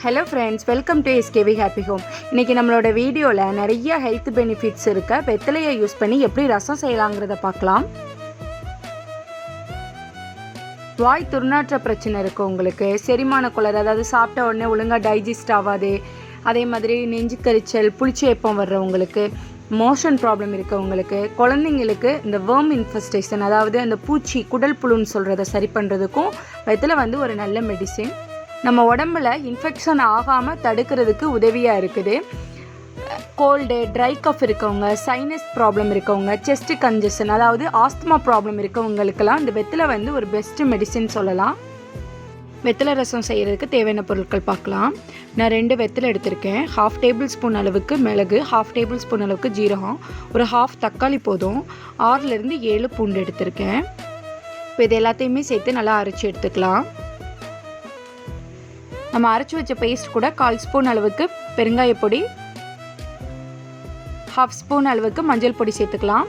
Hello friends, welcome to SKV Happy Home. இன்னைக்கு நம்மளோட வீடியோல நிறைய ஹெல்த் பெனிஃபிட்ஸ் இருக்க வெத்தலையை யூஸ் பண்ணி எப்படி ரசம் செய்யலாம்ங்கறத பார்க்கலாம். வாய் துர்நாற்ற பிரச்சனை இருக்கு உங்களுக்கு, செரிமான கோளாறு, அதாவது சாப்பிட்ட உடனே ஒழுங்கா டைஜஸ்ட் ஆகாது, அதே மாதிரி நெஞ்சு கரிச்சல், புளிச்சேப்பம் வர்றவங்களுக்கு, மோஷன் ப்ராப்ளம் இருக்கவங்களுக்கு, குழந்தைங்களுக்கு இந்த worm infestation, அதாவது அந்த பூச்சி குடல் புழுன்னு சொல்கிறத சரி பண்ணுறதுக்கும் வெத்தலை ஒரு நல்ல மெடிசின். நம்ம உடம்புல இன்ஃபெக்ஷன் ஆகாமல் தடுக்கிறதுக்கு உதவியாக இருக்குது. கோல்டு, ட்ரை கஃப் இருக்கவங்க, சைனஸ் ப்ராப்ளம் இருக்கவங்க, செஸ்ட் கன்ஜஷன், அதாவது ஆஸ்துமா ப்ராப்ளம் இருக்கவங்களுக்கெல்லாம் இந்த வெத்தலை ஒரு பெஸ்ட்டு மெடிசின் சொல்லலாம். வெத்தலை ரசம் செய்கிறதுக்கு தேவையான பொருட்கள் பார்க்கலாம். நான் 2 வெத்தலை எடுத்திருக்கேன். 1/2 டேபிள் ஸ்பூன் அளவுக்கு மிளகு, 1/2 டேபிள் ஸ்பூன் அளவுக்கு ஜீரகம், ஒரு 1/2 தக்காளி போதும், 6லேருந்து 7 பூண்டு எடுத்திருக்கேன். இப்போ இது எல்லாத்தையுமே சேர்த்து நல்லா அரைச்சி எடுத்துக்கலாம். நம்ம அரைச்சி வச்ச பேஸ்ட் கூட 1/4 ஸ்பூன் அளவுக்கு பெருங்காய பொடி, 1/2 ஸ்பூன் அளவுக்கு மஞ்சள் பொடி சேர்த்துக்கலாம்.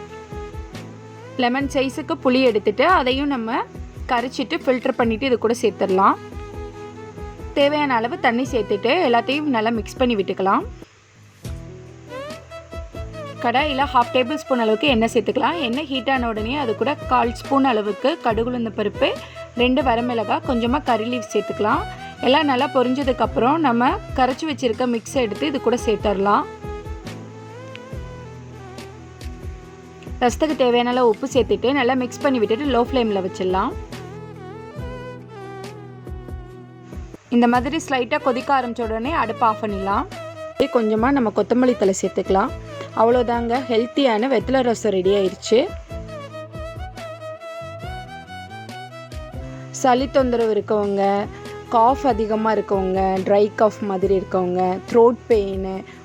லெமன் சைஸுக்கு புளி எடுத்துட்டு அதையும் நம்ம கரைச்சிட்டு ஃபில்டர் பண்ணிவிட்டு இது கூட சேர்த்துடலாம். தேவையான அளவு தண்ணி சேர்த்துட்டு எல்லாத்தையும் நல்லா மிக்ஸ் பண்ணி விட்டுக்கலாம். கடாயில் 1/2 டேபிள் ஸ்பூன் அளவுக்கு எண்ணெய் சேர்த்துக்கலாம். எண்ணெய் ஹீட்டான உடனே அது கூட 1/4 ஸ்பூன் அளவுக்கு கடுகுளுந்த பருப்பு, 2 வரமிளகாய், கொஞ்சமாக கறி லீஃப் சேர்த்துக்கலாம். எல்லாம் நல்லா பொரிஞ்சதுக்கப்புறம் நம்ம கரைச்சி வச்சுருக்க மிக்ஸை எடுத்து இது கூட சேர்த்துடலாம். ரசத்துக்கு தேவையான உப்பு சேர்த்துட்டு நல்லா மிக்ஸ் பண்ணி விட்டுட்டு லோ ஃப்ளேமில் வச்சிடலாம். இந்த மாதிரி ஸ்லைட்டாக கொதிக்க ஆரம்பித்த உடனே அடுப்பை ஆஃப் பண்ணிடலாம். கொஞ்சமாக நம்ம கொத்தமல்லி தழை சேர்த்துக்கலாம். அவ்வளோதாங்க, ஹெல்த்தியான வெத்தலை ரசம் ரெடி ஆயிடுச்சு. சளி தொந்தரவு இருக்கவங்க, காஃப் அதிகமாக இருக்கவங்க, ட்ரை காஃப் மாதிரி இருக்கவங்க, த்ரோட் பெயின்,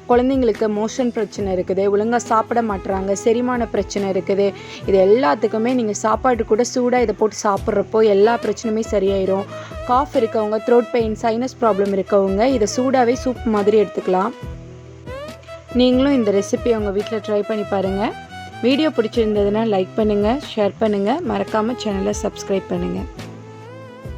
குழந்தைங்களுக்கு மோஷன் பிரச்சனை இருக்குது, ஒழுங்காக சாப்பிட மாட்டுறாங்க, செரிமான பிரச்சனை இருக்குது, இது எல்லாத்துக்குமே நீங்கள் சாப்பாடு கூட சூடாக இதை போட்டு சாப்பிட்றப்போ எல்லா பிரச்சனையுமே சரியாயிடும். காஃப் இருக்கவங்க, த்ரோட் பெயின், சைனஸ் ப்ராப்ளம் இருக்கவங்க இதை சூடாகவே சூப் மாதிரி எடுத்துக்கலாம். நீங்களும் இந்த ரெசிபியை உங்கள் வீட்டில் ட்ரை பண்ணி பாருங்கள். வீடியோ பிடிச்சிருந்ததுன்னா லைக் பண்ணுங்கள், ஷேர் பண்ணுங்கள், மறக்காமல் சேனலை சப்ஸ்கிரைப் பண்ணுங்கள்.